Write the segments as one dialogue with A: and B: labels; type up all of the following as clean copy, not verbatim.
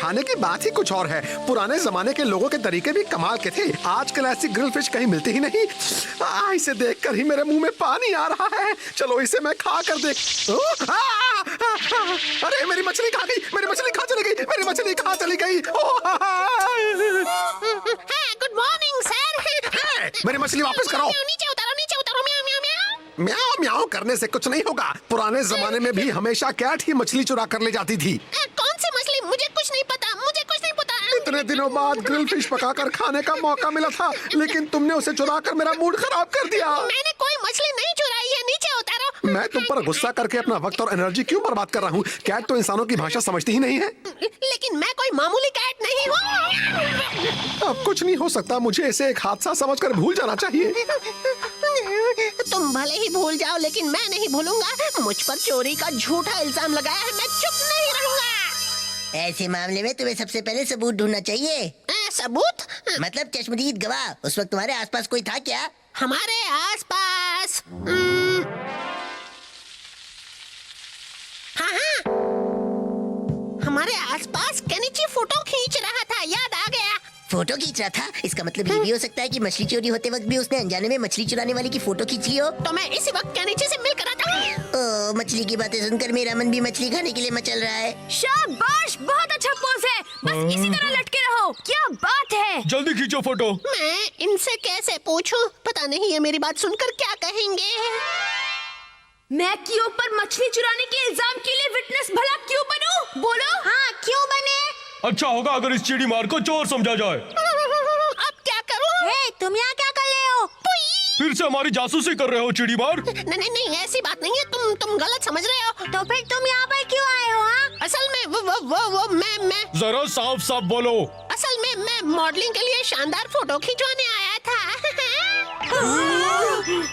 A: खाने की बात ही कुछ और है। पुराने जमाने के लोगों के तरीके भी कमाल के थे। आजकल ऐसी ग्रिल फिश कहीं मिलती ही नहीं। इसे देखकर ही मेरे मुंह में पानी आ रहा है। चलो इसे मैं खा कर देख। अरे मेरी मछली कहाँ गई? मेरी मछली कहाँ चली गई? मेरी मछली कहाँ चली गई?
B: Good morning sir.
A: मेरी मछली वापस करो।
B: नीचे उतारो, नीचे उतारो। म्याऊ म्याऊ म्याऊ।
A: म्याऊ म्याऊ करने से कुछ नहीं होगा। पुराने जमाने में भी हमेशा कैट ही मछली चुरा कर ले जाती थी।
B: कौन सी मछली? मुझे कुछ नहीं पता, मुझे कुछ नहीं पता।
A: इतने दिनों बाद ग्रिल फिश पकाकर खाने का मौका मिला था, लेकिन तुमने उसे चुरा कर मेरा मूड खराब कर दिया।
B: मैंने कोई मछली नहीं चुराई है, नीचे उतारो।
A: मैं तुम पर गुस्सा करके अपना वक्त और एनर्जी क्यों बर्बाद कर रहा हूँ? कैट तो इंसानों की भाषा समझती ही नहीं है।
B: लेकिन मैं कोई मामूली कैट नहीं हूँ।
A: अब कुछ नहीं हो सकता। मुझे इसे एक हादसा समझकर भूल जाना चाहिए।
B: तुम भले ही भूल जाओ, लेकिन मैं नहीं भूलूंगा। मुझ पर चोरी का झूठा इल्जाम लगाया है, मैं चुप नहीं रहूंगा।
C: ऐसे मामले में तुम्हें सबसे पहले सबूत ढूंढना चाहिए।
B: सबूत?
C: मतलब चश्मदीद गवाह। उस वक्त तुम्हारे आसपास कोई था क्या?
B: हमारे आसपास हाँ, हमारे आसपास केनिची फोटो खींच रहा था, याद आ गया।
C: फोटो खींच रहा था? इसका मतलब ये भी हो सकता है कि मछली चोरी होते वक्त भी उसने अनजाने में मछली चुराने वाली की फोटो खींच ली हो।
B: तो मैं इसी वक्त केनिची से मिलकर आता हूँ।
C: मछली की बातें सुनकर मेरा मन भी मछली खाने के लिए मचल रहा है।
D: शाबाश, बहुत अच्छा पोज है। बस इसी तरह लटके रहो। क्या बात है।
E: जल्दी खींचो फोटो।
B: मैं इनसे कैसे पूछूं? पता नहीं ये मेरी बात सुनकर क्या कहेंगे।
D: मैं कियो पर मछली चुराने के इल्जाम के लिए विटनेस भला क्यों बनूं? बोलो।
B: हाँ, क्यों बने?
E: अच्छा होगा अगर इस चिड़ी मार को चोर समझा जाए।
B: अब क्या करूं?
D: तुम यहाँ क्या कर रहे हो?
E: फिर से हमारी जासूसी कर रहे हो चिड़ी मार।
B: नहीं नहीं, ऐसी बात नहीं है। तुम गलत समझ रहे हो।
D: तो फिर तुम यहाँ पर क्यों आए हो? हाँ?
B: असल में वो मैं
E: जरा साफ साफ बोलो।
B: असल में मैं मॉडलिंग के लिए शानदार फोटो खिंचवाने आया था।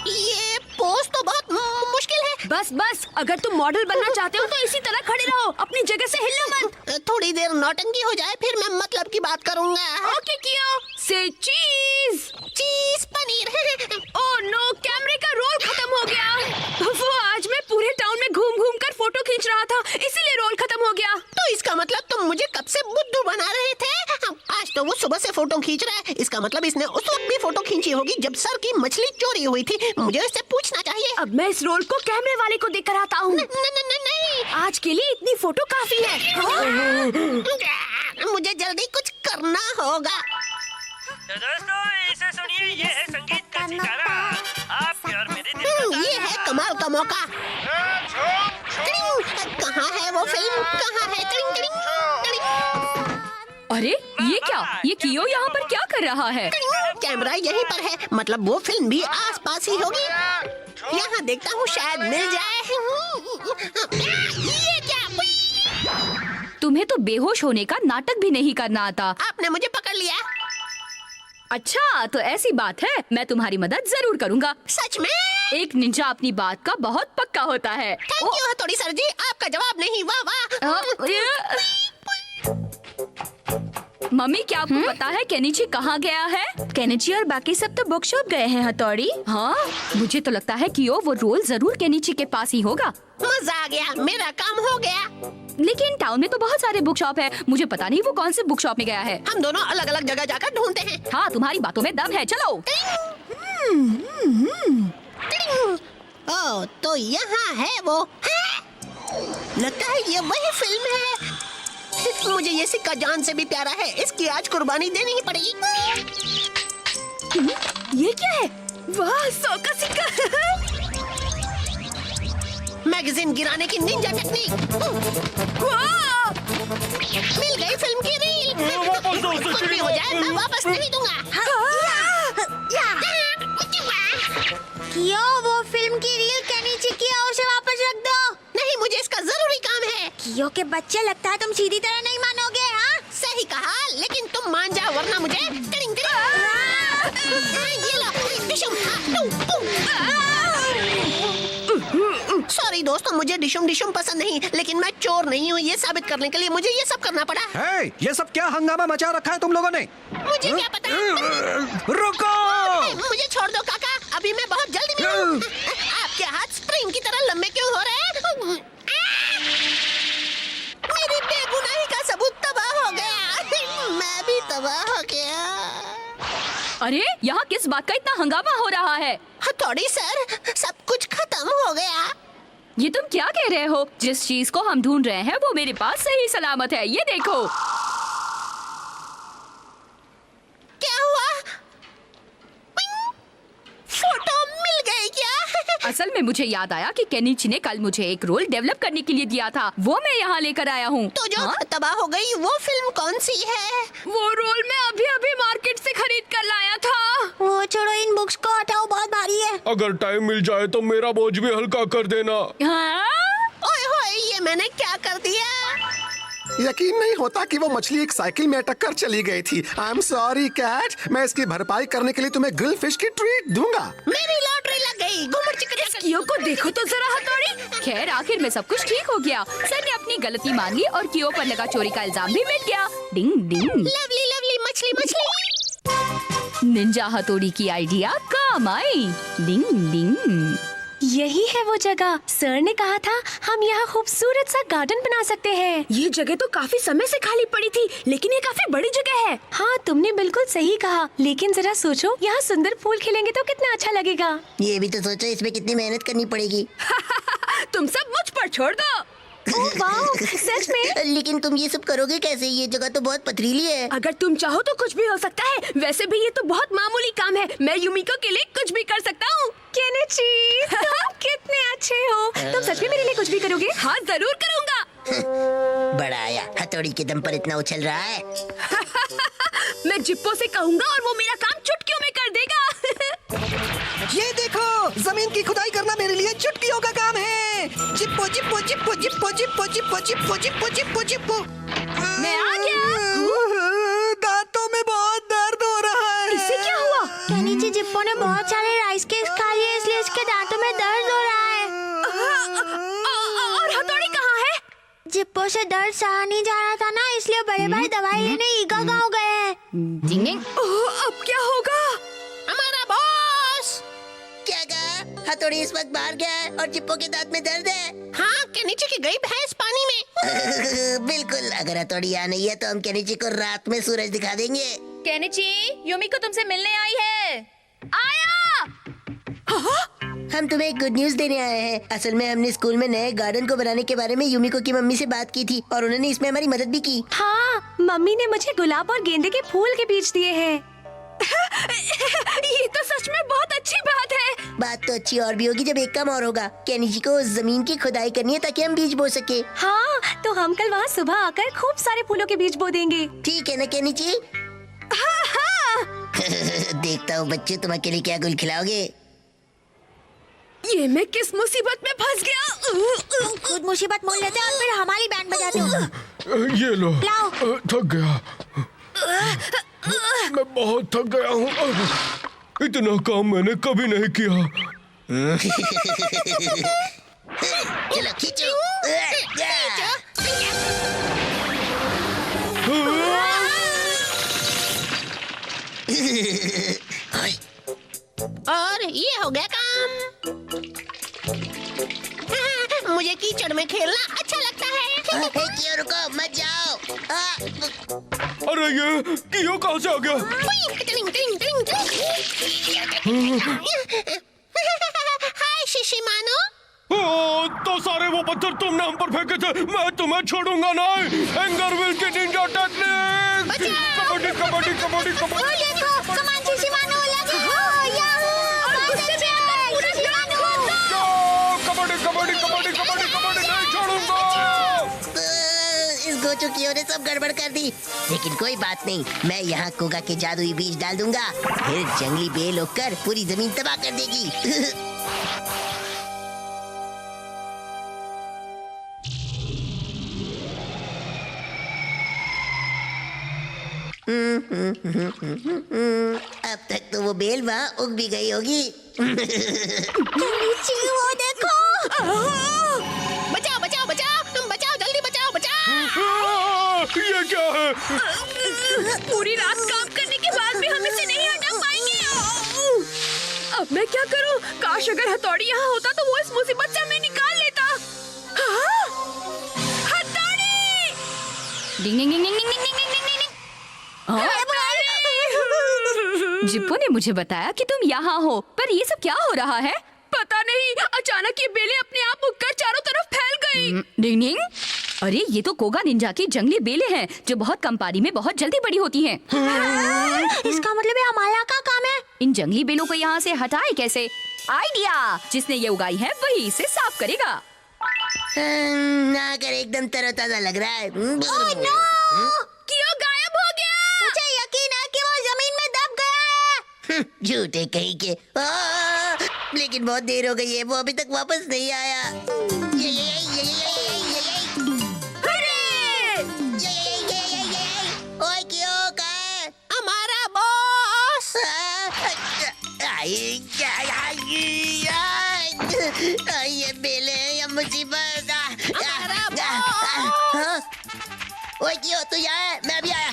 B: ये पोज तो बहुत मुश्किल है।
D: बस बस, अगर तुम मॉडल बनना चाहते हो तो इसी तरह खड़े रहो, अपनी जगह से हिलो मत।
B: थोड़ी देर नौटंकी हो जाए, फिर मैं मतलब की बात करूंगा।
D: ओके कियो, से चीज।
B: चीज पनीर।
D: ओह नो, कैमरे का रोल खत्म हो गया। वो आज मैं पूरे टाउन में घूम घूम कर फोटो खींच रहा था, इसीलिए रोल खत्म हो गया।
B: तो इसका मतलब तुम मुझे कब से बुद्धू बना रहे थे? आज तो वो सुबह से फोटो खींच रहा है। इसका मतलब इसने उस वक्त भी फोटो खींची होगी जब सर की मछली चोरी हुई थी। मुझे इससे पूछना चाहिए।
D: अब मैं इस रोल को कैमरे वाले को देकर आता हूँ।
B: नहीं,
D: आज के लिए इतनी फोटो काफी है।
B: मुझे जल्दी कुछ करना होगा।
F: तो दोस्तों इसे सुनिए, ये है संगीत का सितारा। आपके और मेरे दिल का
B: ये है कमाल का मौका। कहाँ है वो फिल्म? कहाँ है? टिंग, टिंग, टिंग।
D: अरे ये क्या? ये कियो यहाँ पर क्या कर रहा है?
B: कैमरा यहीं पर है, मतलब वो फिल्म भी आसपास ही होगी। यहाँ देखता हूँ, शायद मिल जाए। ये क्या?
D: तुम्हें तो बेहोश होने का नाटक भी नहीं करना आता।
B: आपने मुझे पकड़ लिया।
D: अच्छा तो ऐसी बात है, मैं तुम्हारी मदद जरूर करूँगा।
B: सच में?
D: एक निंजा अपनी बात का बहुत पक्का होता है।
B: थैंक यू हथौड़ी सर जी, आपका जवाब नहीं। वाह वाह।
D: मम्मी क्या आपको पता है केनिची कहाँ गया है? केनिची और बाकी सब तो बुक शॉप गए हैं हथौड़ी। हाँ, मुझे तो लगता है कि वो रोल जरूर केनिची के पास ही होगा।
B: मजा आ गया, मेरा काम हो गया।
D: लेकिन टाउन में तो बहुत सारे बुक शॉप है, मुझे पता नहीं वो कौन से बुक शॉप में गया है।
B: हम दोनों अलग अलग जगह जाकर ढूंढते हैं।
D: हाँ, तुम्हारी बातों में दम है, चलो।
B: ओह, तो यहाँ है वो। लगता है ये वही फिल्म है। मुझे ये सिक्का जान से भी प्यारा है, इसकी आज कुर्बानी देनी ही पड़ेगी।
D: ये क्या है? वाह, 100 का सिक्का।
B: मैगजीन गिराने की निंजा टेक्निक। मिल गई फिल्म की रील।
E: वापस दो उसे,
B: कुछ भी हो जाए मैं वापस नहीं दूंगा।
D: कियो, वो फिल्म की रील केनिची की और उसे वापस रख दो।
B: नहीं, मुझे इसका जरूरी काम है।
D: कियो के बच्चे, लगता है तुम सीधी तरह नहीं मानोगे। हाँ,
B: सही कहा, लेकिन तुम मान जाओ वरना मुझे ये लो, डिशुम, सॉरी दोस्तों, मुझे डिशुम डिशुम पसंद नहीं, लेकिन मैं चोर नहीं हूँ। ये साबित करने के लिए मुझे ये सब करना पड़ा।
A: हे, ये सब क्या हंगामा मचा रखा है तुम लोगों ने?
B: मुझे क्या पता।
A: रुको!
B: मुझे छोड़ दो काका, अभी मैं बहुत जल्दी में हूँ। आपके हाथ स्प्रिंग की तरह लंबे क्यों हो रहे हैं? मेरी बेगुनाही का सबूत तबाह हो गया। तबाह हो गया।
D: अरे यहाँ किस बात का इतना हंगामा हो रहा है?
B: हथौड़ी सर, सब कुछ खत्म हो गया।
D: ये तुम क्या कह रहे हो? जिस चीज को हम ढूंढ रहे हैं वो मेरे पास सही सलामत है, ये देखो।
B: क्या हुआ? फोटो मिल गई क्या?
D: असल में मुझे याद आया कि केनिची ने कल मुझे एक रोल डेवलप करने के लिए दिया था, वो मैं यहाँ लेकर आया हूँ।
B: तो जो तबाह हो गई वो फिल्म कौन सी है?
D: वो रोल मैं अभी अभी मार्केट से खरीद कर लाया था।
C: वो छोड़ो, इन बुक्स को हटाओ, बहुत भारी है।
E: अगर टाइम मिल जाए तो मेरा बोझ भी हल्का कर देना।
D: हाँ?
B: ओए होए, ये मैंने क्या कर दिया?
A: यकीन नहीं होता कि वो मछली एक साइकिल में अटक कर चली गई थी। आई एम सॉरी कैट, मैं इसकी भरपाई करने के लिए तुम्हें ग्रिल फिश की ट्रीट दूंगा।
B: मेरी लॉटरी लग गई। घुमड़ चिकन
D: कियो को देखो तो जरा हथौड़ी। खैर आखिर में सब कुछ ठीक हो गया। सर ने अपनी गलती मान ली और कियो पर लगा चोरी का इल्जाम भी मिट गया। डिंग डिंग।
B: लवली लवली मछली मछली।
D: निंजा हथौड़ी की आइडिया काम आई। डिंग डिंग।
G: यही है वो जगह। सर ने कहा था हम यहाँ खूबसूरत सा गार्डन बना सकते हैं।
H: ये जगह तो काफी समय से खाली पड़ी थी, लेकिन ये काफी बड़ी जगह है।
G: हाँ, तुमने बिल्कुल सही कहा, लेकिन जरा सोचो, यहाँ सुंदर फूल खिलेंगे तो कितना अच्छा लगेगा।
C: ये भी तो सोचो, इसमें कितनी मेहनत करनी पड़ेगी।
H: तुम सब मुझ पर छोड़ दो।
G: ओह वाह, सच में?
C: लेकिन तुम ये सब करोगे कैसे? ये जगह तो बहुत पथरीली है।
H: अगर तुम चाहो तो कुछ भी हो सकता है। वैसे भी ये तो बहुत मामूली काम है। मैं यूमिको के लिए कुछ भी कर सकता हूँ।
G: केनिची, तुम कितने अच्छे हो। तुम सच में मेरे लिए कुछ भी करोगे?
H: हाँ, जरूर करूँगा।
C: बड़ा आया, हथौड़ी के दम पर इतना उछल रहा है।
H: मैं जिप्पो से कहूँगा और वो मेरा काम चुटकियों में कर देगा।
I: ये देखो, जमीन की खुदाई करना मेरे लिए चुटकियों का काम है। चिप्पो चिप्पो चिप्पो चिप्पो चिप्पो चिप्पो चिप्पो चिप्पो चिप्पो चिप्पो।
H: मैं आ गया।
I: दांतों में बहुत दर्द हो रहा है।
H: इससे क्या हुआ?
G: केनिची, जिप्पो ने बहुत सारे राइस केक्स खा लिए, इसलिए इसके दांतों में दर्द हो रहा है।
H: और हथौड़ी कहाँ है?
G: जिप्पो से दर्द सहा नहीं जा रहा था ना, इसलिए बड़े भाई दवाई लेने ईगा गाँव गए हैं।
H: अब क्या होगा?
B: हमारा बॉस।
C: क्या कहा? हथौड़ी इस वक्त बाहर गया है और चिप्पो के दांत में दर्द है।
B: हाँ, केनिची की गई भैंस पानी में।
C: बिल्कुल, अगर हथौड़ी यहाँ नहीं है तो हम केनिची को रात में सूरज दिखा देंगे।
D: केनिची, यूमिको तुमसे मिलने आई है। आया।
C: हम तुम्हें एक गुड न्यूज देने आए हैं। असल में हमने स्कूल में नए गार्डन को बनाने के बारे में यूमिको की मम्मी से बात की थी और उन्होंने इसमें हमारी मदद भी की।
G: हाँ, मम्मी ने मुझे गुलाब और गेंदे के फूल के बीज दिए हैं।
H: ये तो सच में बहुत अच्छी बात है।
C: बात तो अच्छी और भी होगी जब एक काम और होगा। केनिची को जमीन की खुदाई करनी है ताकि हम बीज बो सके।
G: हाँ, तो हम कल वहाँ सुबह आकर खूब सारे फूलों के बीज बो देंगे।
C: ठीक है ना केनिची? देखता हूँ बच्चे, तुम अकेले क्या गुल खिलाओगे।
H: ये मैं किस मुसीबत में फंस गया?
G: खुद मुसीबत मोल लेते और फिर हमारी बैंड बजाते हो।
E: ये लो।
G: लाओ।
E: थक गया। मैं बहुत थक गया हूँ। इतना काम मैंने कभी नहीं किया।
C: चलो खींचो।
B: और ये हो गया काम। मुझे कीचड़ में खेलना अच्छा लगता है।
C: क्यों रुको, मत जाओ।
E: अरे ये कियो कहाँ से आ गया?
B: हाय शिशिमानो।
E: तो सारे वो पत्थर तुमने हम पर फेंके थे। मैं तुम्हें छोड़ूंगा नहीं। एंगर विल की निंजा टेक्निक। कबड्डी कबड्डी कबड्डी कबड्डी।
G: कमान शिशिमानो, लगे हो याहू।
E: कबड्डी कबड्डी कबड्डी कबड्डी कबड्डी नहीं छोड़ूंगा।
C: इस गोचुकियों ने सब गड़बड़ कर दी, लेकिन कोई बात नहीं। मैं यहाँ कोगा के जादुई बीज डाल दूंगा, फिर जंगली बेल होकर पूरी जमीन तबाह कर देगी। अब तक तो वो बेल वहाँ उग भी गई होगी।
G: वो देखो।
B: बचाओ बचाओ बचाओ, तुम बचाओ, जल्दी बचाओ बचाओ।
E: ये क्या है?
H: पूरी रात काम करने के बाद भी हम इसे नहीं हटा पाएंगे। अब मैं क्या करूं? काश अगर हथौड़ी यहाँ होता तो वो इस मुसीबत से हमें निकाल लेता। हाँ? हथौड़ी!
D: डिंग डिंग डिंग डिंग डिंग डिंग डिंग डिंग। हाँ? जिप्पो ने मुझे बताया कि तुम यहाँ हो, पर ये सब क्या हो रहा है?
H: पता नहीं, अचानक ये बेलें अपने आप उगकर चारों तरफ फैल गई।
D: डिंग डिंग। अरे ये तो कोगा निंजा की जंगली बेलें हैं जो बहुत कम पानी में बहुत जल्दी बड़ी होती हैं।
G: इसका मतलब ये हमारा का काम है।
D: इन जंगली बेलों को यहाँ से हटाए कैसे? आइडिया! जिसने ये उगाई है वही इसे साफ करेगा।
C: ना कर, एकदम तरोताजा लग रहा है।
H: कियो गायब हो गया।
C: मुझे यकीन है कि वो जमीन में दब गया है। झूठे कहीं के। लेकिन बहुत देर हो गई है, वो अभी तक वापस नहीं आया। ओए क्यों कहाँ है?
B: हमारा बॉस।
C: ये बेले या मुसीबत। ओए क्यों तू यहाँ है? मैं भी आया।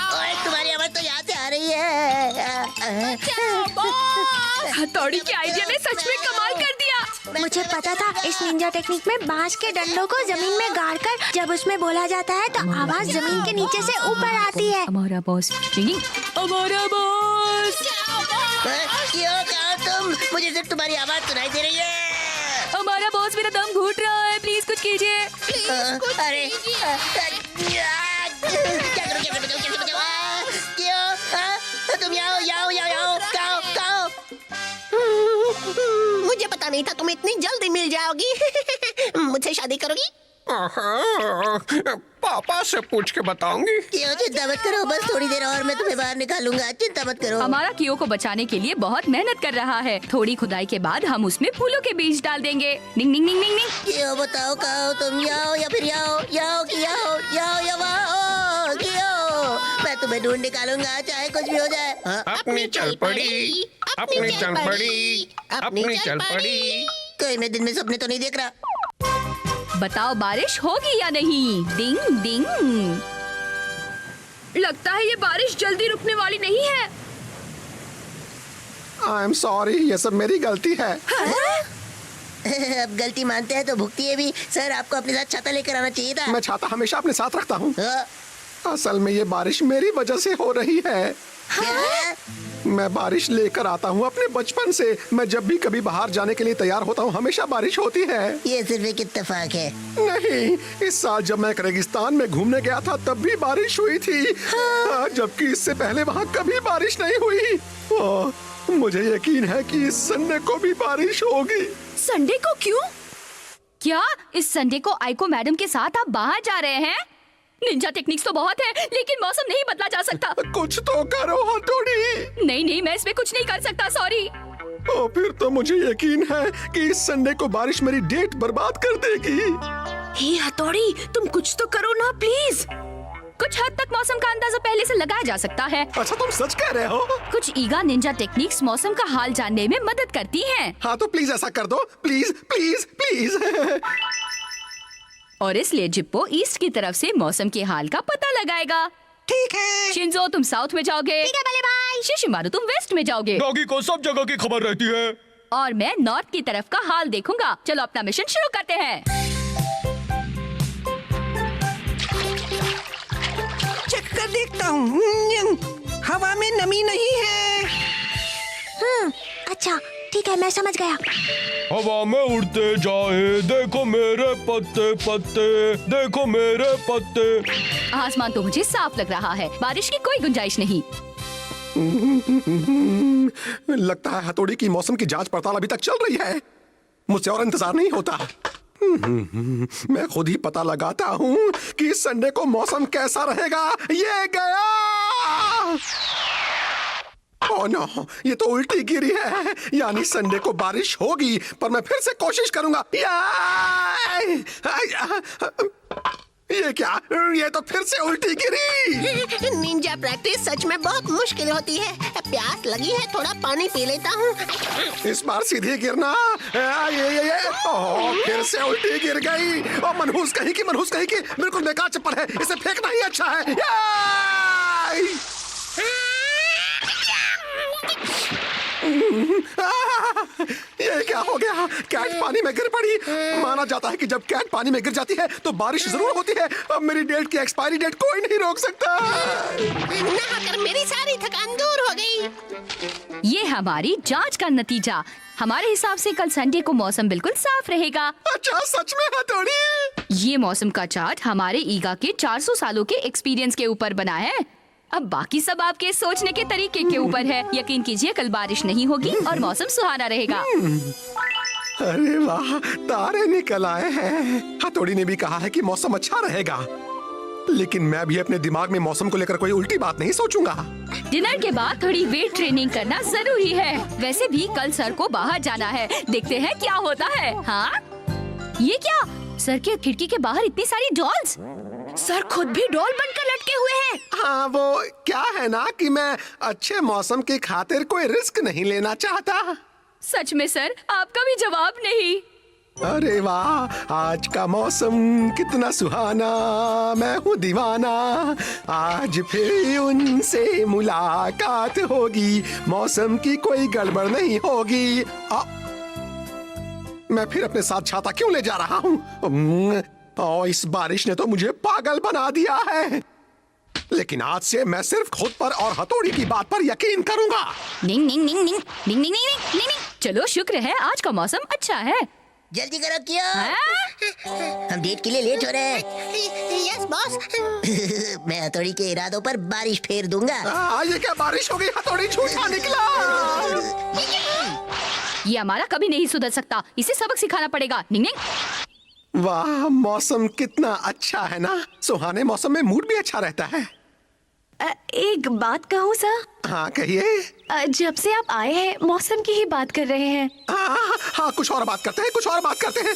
C: ओए तुम्हारी आवाज तो यहाँ से आ रही है।
H: हथौड़ी के आइडिया ने सच में कमाल कर दिया।
G: मुझे पता था इस निंजा टेक्निक में बांस के डंडों को जमीन में गाड़कर जब उसमें बोला जाता है तो आवाज जमीन के नीचे से ऊपर आती है।
D: हमारा बॉस। हमारा बॉस।
C: क्यों कहा तुम? मुझे सिर्फ तुम्हारी आवाज सुनाई दे रही है।
D: हमारा बॉस, मेरा दम घुट रहा है, प्लीज कुछ कीजिए।
C: अरे क्या करूं, कैसे बचाऊं? क्यों तुम यहाँ कहो।
B: मुझे पता नहीं था तुम इतनी जल्दी मिल जाओगी। मुझसे शादी करोगी?
A: पापा से पूछ के बताऊंगी।
C: क्यों चिंता मत करो, बस थोड़ी देर और मैं तुम्हें बाहर निकालूंगा, चिंता मत करो।
D: हमारा कियो को बचाने के लिए बहुत मेहनत कर रहा है। थोड़ी खुदाई के बाद हम उसमें फूलों के बीज डाल देंगे। निंग निंग निंग निंग निंग।
C: क्यों बताओ, कहो तुम याओ या फिर याओ या वाओ। क्यों मैं तुम्हें ढूंढ निकालूंगा, चाहे कुछ भी हो जाए।
A: अपनी चल पड़ी, अपनी चल पड़ी, अपनी चल पड़ी।
C: कोई मैं दिन में सपने तो नहीं देख रहा।
D: बताओ बारिश होगी या नहीं? डिंग डिंग।
H: लगता है ये बारिश जल्दी रुकने वाली नहीं है।
A: आई एम सॉरी, ये सब मेरी गलती है।
C: अब गलती मानते हैं तो भुगतिए भी। सर आपको अपने साथ छाता लेकर आना चाहिए था।
A: मैं छाता हमेशा अपने साथ रखता हूँ।
C: हाँ?
A: असल में ये बारिश मेरी वजह से हो रही है।
C: क्या?
A: मैं बारिश लेकर आता हूँ अपने बचपन से। मैं जब भी कभी बाहर जाने के लिए तैयार होता हूँ हमेशा बारिश होती है।
C: ये सिर्फ एक इत्तेफाक है।
A: नहीं, इस साल जब मैं रेगिस्तान में घूमने गया था तब भी बारिश हुई थी। जबकि इससे पहले वहाँ कभी बारिश नहीं हुई। मुझे यकीन है कि इस संडे को भी बारिश होगी।
H: संडे को क्यों?
D: क्या इस संडे को आइको मैडम के साथ आप बाहर जा रहे हैं? निंजा टेक्निक्स तो बहुत है, लेकिन मौसम नहीं बदला जा सकता।
A: कुछ तो करो हथौड़ी।
D: नहीं, मैं इसमें कुछ नहीं कर सकता, सॉरी।
A: फिर तो मुझे यकीन है कि इस संडे को बारिश मेरी डेट बर्बाद कर देगी।
H: हे हथौड़ी, तुम कुछ तो करो ना प्लीज।
D: कुछ हद तक मौसम का अंदाजा पहले से लगाया जा सकता है।
A: अच्छा, तुम सच कह रहे हो?
D: कुछ ईगा निंजा टेक्निक्स मौसम का हाल जानने में मदद करती हैं।
A: हाँ तो प्लीज ऐसा कर दो, प्लीज प्लीज प्लीज।
D: और इसलिए जिप्पो ईस्ट की तरफ से मौसम के हाल का पता लगाएगा।
I: ठीक है।
D: शिंजो तुम साउथ में जाओगे।
G: ठीक है बल्ले भाई।
D: शिशिमारू तुम वेस्ट में जाओगे।
E: डॉगी को सब जगह की खबर रहती है।
D: और मैं नॉर्थ की तरफ का हाल देखूंगा। चलो अपना मिशन शुरू करते हैं।
I: चेक कर देखता हूँ। हवा में नमी नहीं है।
G: अच्छा ठीक है, मैं समझ गया।
E: हवा में उड़ते जाए, देखो मेरे पत्ते पत्ते, देखो मेरे पत्ते।
D: आसमान तो मुझे साफ लग रहा है, बारिश की कोई गुंजाइश नहीं।
A: लगता है हथौड़ी की मौसम की जांच पड़ताल अभी तक चल रही है। मुझसे और इंतजार नहीं होता। मैं खुद ही पता लगाता हूँ कि इस संडे को मौसम कैसा रहेगा। ये गया। ओह नो, ये तो उल्टी गिरी है। यानी संडे को बारिश होगी, पर मैं फिर से कोशिश करूंगा। ये क्या? ये तो फिर से उल्टी गिरी।
B: निंजा प्रैक्टिस सच में बहुत मुश्किल होती है। प्यास लगी है, थोड़ा पानी पी लेता हूँ।
A: इस बार सीधे गिरना। ये फिर से उल्टी गिर गई। मनहूस कहीं की, बिल्कुल बेकार चप्पल है, इसे फेंकना ही अच्छा है। ये क्या हो गया? कैट पानी में गिर पड़ी। माना जाता है कि जब कैट पानी में गिर जाती है तो बारिश जरूर होती है। अब मेरी डेट की एक्सपायरी डेट कोई नहीं रोक सकता।
B: नहाकर मेरी सारी थकान दूर हो गई।
D: ये हमारी जांच का नतीजा। हमारे हिसाब से कल संडे को मौसम बिल्कुल साफ रहेगा।
A: अच्छा, सच में हथौड़ी?
D: ये मौसम का चार्ट हमारे ईगा के 400 सालों के एक्सपीरियंस के ऊपर बना है। अब बाकी सब आपके सोचने के तरीके के ऊपर है। यकीन कीजिए कल बारिश नहीं होगी और मौसम सुहाना रहेगा।
A: अरे वाह, तारे निकल आए हैं। हथौड़ी ने भी कहा है कि मौसम अच्छा रहेगा, लेकिन मैं भी अपने दिमाग में मौसम को लेकर कोई उल्टी बात नहीं सोचूंगा।
D: डिनर के बाद थोड़ी वेट ट्रेनिंग करना जरूरी है। वैसे भी कल सर को बाहर जाना है। देखते हैं क्या होता है। हाँ, ये क्या? सर के खिड़की के बाहर इतनी सारी डॉल्स।
H: सर खुद भी डॉल बनकर लटके हुए हैं।
A: हाँ, वो क्या है ना कि मैं अच्छे मौसम की खातिर कोई रिस्क नहीं लेना चाहता।
D: सच में सर, आपका भी जवाब नहीं।
A: अरे वाह, आज का मौसम कितना सुहाना, मैं हूँ दीवाना। आज फिर उनसे मुलाकात होगी, मौसम की कोई गड़बड़ नहीं होगी। मैं फिर अपने साथ छाता क्यों ले जा रहा हूँ? और इस बारिश ने तो मुझे पागल बना दिया है। लेकिन आज से मैं सिर्फ खुद पर और हथौड़ी की बात पर यकीन करूंगा।
D: निंग निंग निंग निंग निंग निंग निंग निंग निंग। चलो शुक्र है आज का मौसम अच्छा है।
C: जल्दी करो क्यों?
D: हाँ?
C: हम डेट के लिए लेट हो रहे हैं।
B: Yes boss.
C: मैं हथौड़ी के इरादों पर बारिश फेर दूंगा।
A: ये क्या बारिश हो गई? हथौड़ी झूठा निकला।
D: ये हमारा कभी नहीं सुधर सकता। इसे सबक सिखाना पड़ेगा। निंग निंग।
A: वाह, मौसम कितना अच्छा है ना। सुहाने मौसम में मूड भी अच्छा रहता है।
H: एक बात कहूँ सर?
A: हाँ, कहिए।
H: जब से आप आए हैं मौसम की ही बात कर रहे हैं।
A: हाँ, कुछ और बात करते हैं, कुछ और बात करते हैं।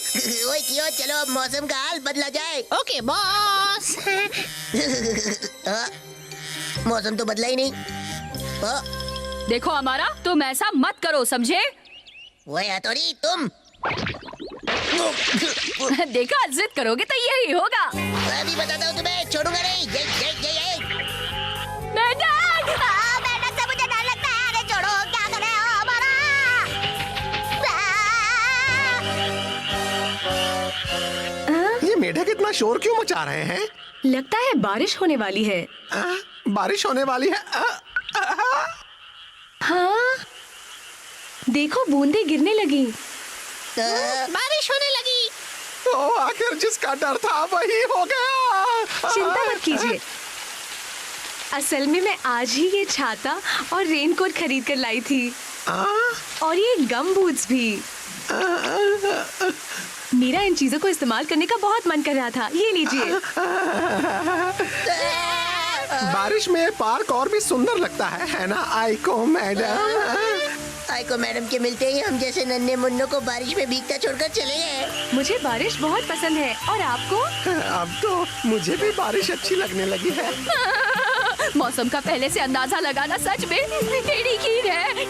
C: ओए क्यों, चलो अब मौसम का हाल बदला जाए।
B: Okay boss.
C: मौसम तो बदला ही नहीं।
D: देखो हमारा, तुम ऐसा मत करो, समझे?
C: ओए हथौड़ी, तुम
D: देखा, जिद करोगे तो यही होगा।
C: अभी बताता हूँ तुम्हें, छोड़ूंगा नहीं।
G: मेंढक से मुझे डर लगता है। अरे छोड़ो, क्या कर रहे हो हमारा?
A: ये मेढक इतना शोर क्यों मचा रहे हैं?
H: लगता है बारिश होने वाली है।
A: बारिश होने वाली है।
H: हाँ, देखो बूंदे गिरने लगी।
B: बारिश होने लगी।
A: तो आखिर जिसका डर था वही हो गया।
H: चिंता मत कीजिए। असल में मैं आज ही ये छाता और रेनकोट खरीद कर लाई थी। और ये गम बूट्स भी। मेरा इन चीजों को इस्तेमाल करने का बहुत मन कर रहा था। ये लीजिए।
A: बारिश में पार्क और भी सुंदर लगता है ना आइको मैडम?
C: आइको मैडम के मिलते ही हम जैसे नन्हे मुन्नों को बारिश में भीगता छोड़कर चले गए।
H: मुझे बारिश बहुत पसंद है। और आपको?
A: अब तो मुझे भी बारिश अच्छी लगने लगी है।
D: मौसम का पहले से अंदाजा लगाना सच में टेढ़ी खीर है।